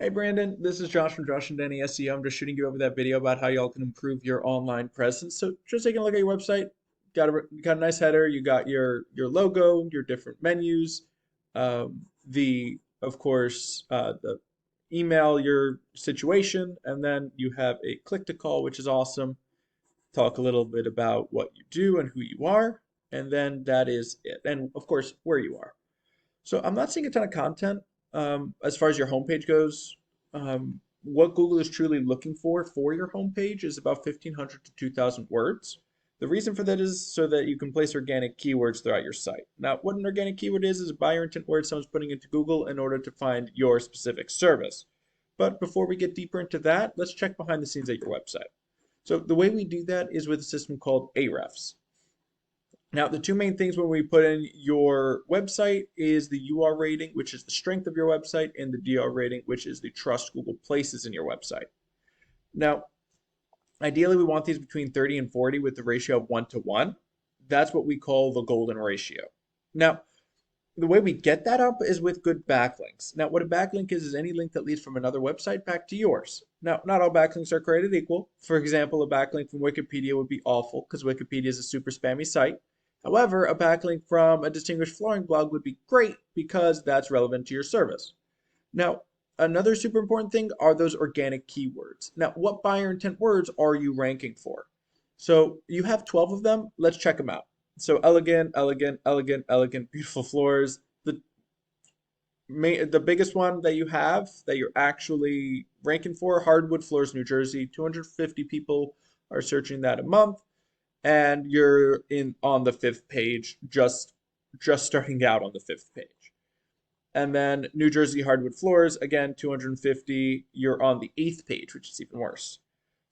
Hey Brandon, this is Josh from Josh and Danny SEO. I'm just shooting you over that video about how y'all can improve your online presence. So just taking a look at your website, got a nice header, you got your logo, your different menus, the of course the email, your situation, and then you have a click to call, which is awesome. Talk a little bit about what you do and who you are, and then that is it. And of course, where you are. So I'm not seeing a ton of content as far as your homepage goes. What Google is truly looking for your homepage is about 1,500 to 2,000 words. The reason for that is so that you can place organic keywords throughout your site. Now, what an organic keyword is a buyer intent word someone's putting into Google in order to find your specific service. But before we get deeper into that, let's check behind the scenes at your website. So the way we do that is with a system called Ahrefs. Now, the two main things when we put in your website is the UR rating, which is the strength of your website, and the DR rating, which is the trust Google places in your website. Now, ideally, we want these between 30 and 40 with the ratio of 1 to 1. That's what we call the golden ratio. Now, the way we get that up is with good backlinks. Now, what a backlink is any link that leads from another website back to yours. Now, not all backlinks are created equal. For example, a backlink from Wikipedia would be awful because Wikipedia is a super spammy site. However, a backlink from a distinguished flooring blog would be great because that's relevant to your service. Now, another super important thing are those organic keywords. Now, what buyer intent words are you ranking for? So you have 12 of them. Let's check them out. So elegant, elegant, elegant, elegant, beautiful floors. The biggest one that you have that you're actually ranking for, hardwood floors, New Jersey. 250 people are searching that a month, and you're in on the fifth page, just starting out on the fifth page. And then New Jersey hardwood floors, again, 250, you're on the eighth page, which is even worse.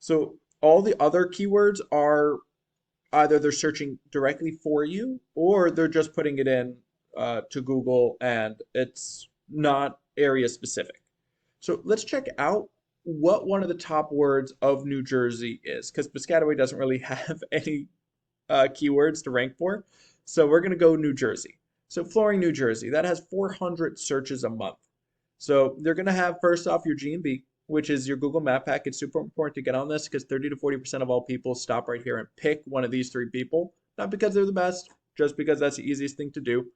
So all the other keywords are either they're searching directly for you or they're just putting it in to Google and it's not area specific. So let's check out what one of the top words of New Jersey is because Piscataway doesn't really have any keywords to rank for. So we're going to go New Jersey. So flooring New Jersey, that has 400 searches a month. So they're going to have first off your G&B, which is your Google Map Pack. It's super important to get on this because 30 to 40% of all people stop right here and pick one of these three people. Not because they're the best, just because that's the easiest thing to do.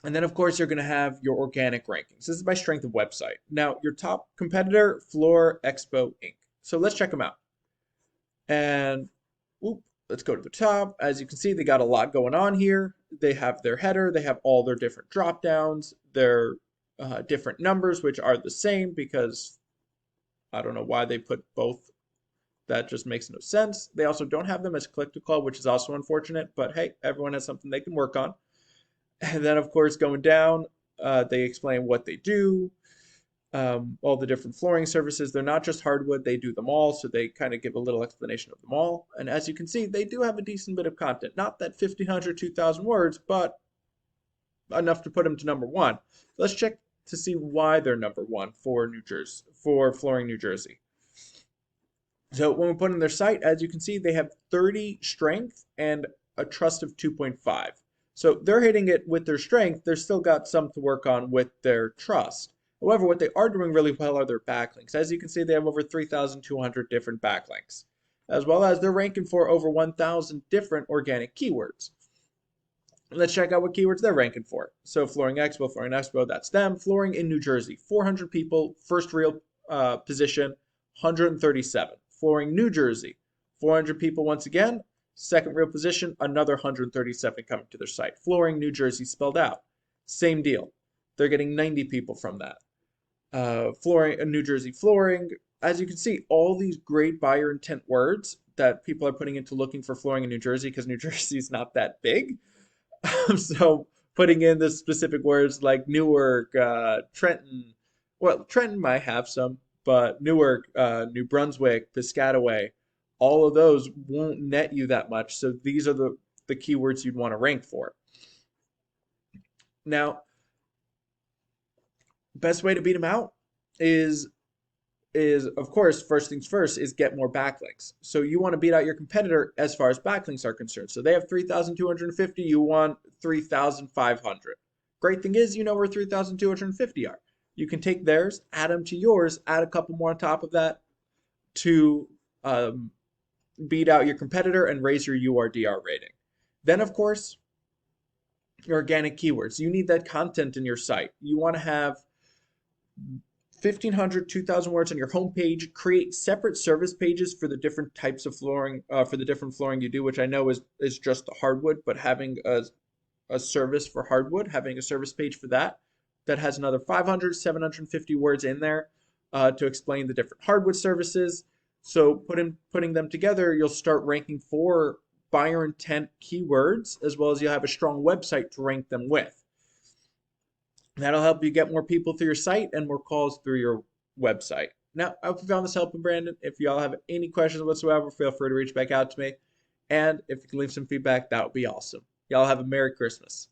And then, of course, you're going to have your organic rankings. This is by strength of website. Now, your top competitor, Floor Expo Inc. So let's check them out. And let's go to the top. As you can see, they got a lot going on here. They have their header. They have all their different drop downs, their different numbers, which are the same because I don't know why they put both. That just makes no sense. They also don't have them as click to call, which is also unfortunate. But hey, everyone has something they can work on. And then, of course, going down, they explain what they do, all the different flooring services. They're not just hardwood, they do them all. So they kind of give a little explanation of them all. And as you can see, they do have a decent bit of content. Not that 1,500, 2,000 words, but enough to put them to number one. Let's check to see why they're number one for New Jersey, for flooring New Jersey. So when we put in their site, as you can see, they have 30 strength and a trust of 2.5. So they're hitting it with their strength. They've still got some to work on with their trust. However, what they are doing really well are their backlinks. As you can see, they have over 3,200 different backlinks, as well as they're ranking for over 1,000 different organic keywords. Let's check out what keywords they're ranking for. So Flooring Expo, that's them. Flooring in New Jersey, 400 people, first real position, 137. Flooring New Jersey, 400 people once again, second real position, another 137 coming to their site. Flooring New Jersey spelled out, same deal. They're getting 90 people from that. Flooring, New Jersey flooring. As you can see, all these great buyer intent words that people are putting into looking for flooring in New Jersey because New Jersey is not that big. So putting in the specific words like Newark, Trenton. Well, Trenton might have some, but Newark, New Brunswick, Piscataway, all of those won't net you that much. So these are the keywords you'd want to rank for. Now, best way to beat them out is of course, first things first is get more backlinks. So you want to beat out your competitor as far as backlinks are concerned. So they have 3,250, you want 3,500. Great thing is you know where 3,250 are. You can take theirs, add them to yours, add a couple more on top of that to um, beat out your competitor and raise your URDR rating. Then, of course, your organic keywords. You need that content in your site. You want to have 1,500, 2,000 words on your homepage. Create separate service pages for the different types of flooring, for the different flooring you do, which I know is just hardwood, but having a service for hardwood, having a service page for that that has another 500, 750 words in there to explain the different hardwood services. So putting them together, you'll start ranking for buyer intent keywords, as well as you'll have a strong website to rank them with. That'll help you get more people through your site and more calls through your website. Now, I hope you found this helpful, Brandon. If y'all have any questions whatsoever, feel free to reach back out to me. And if you can leave some feedback, that would be awesome. Y'all have a Merry Christmas.